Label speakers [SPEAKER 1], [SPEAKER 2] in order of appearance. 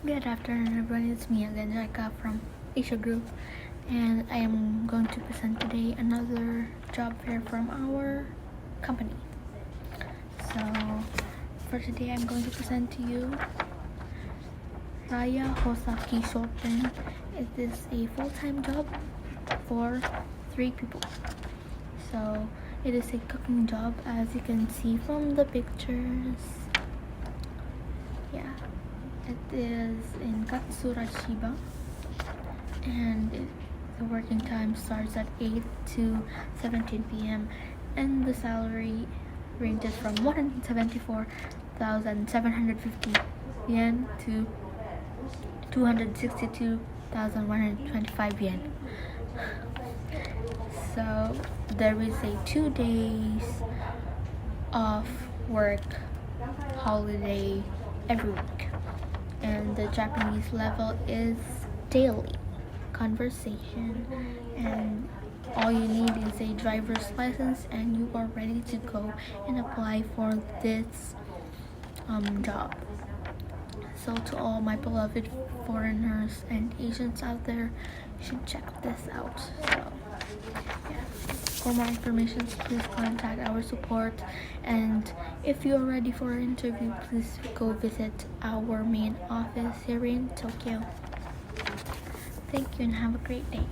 [SPEAKER 1] Good afternoon, everyone. It's me again, Jaika from Asia Group, and I am going to present today another job fair from our company. So, for today, I'm going to present to you Raya Hosaki Shoten. It is a full-time job for 3 people. So, it is a cooking job, as you can see from the pictures. Yeah. It is in Katsurashiba, and the working time starts at 8 to 17 p.m. and the salary ranges from 174,750 yen to 262,125 yen. So there is a 2 days off work holiday every week, and the Japanese level is daily conversation, and all you need is a driver's license and you are ready to go and apply for this job. So to all my beloved foreigners and Asians out there, you should check this out. So yeah, for more information, please contact our support, and if you are ready for an interview, please go visit our main office here in Tokyo. Thank you and have a great day.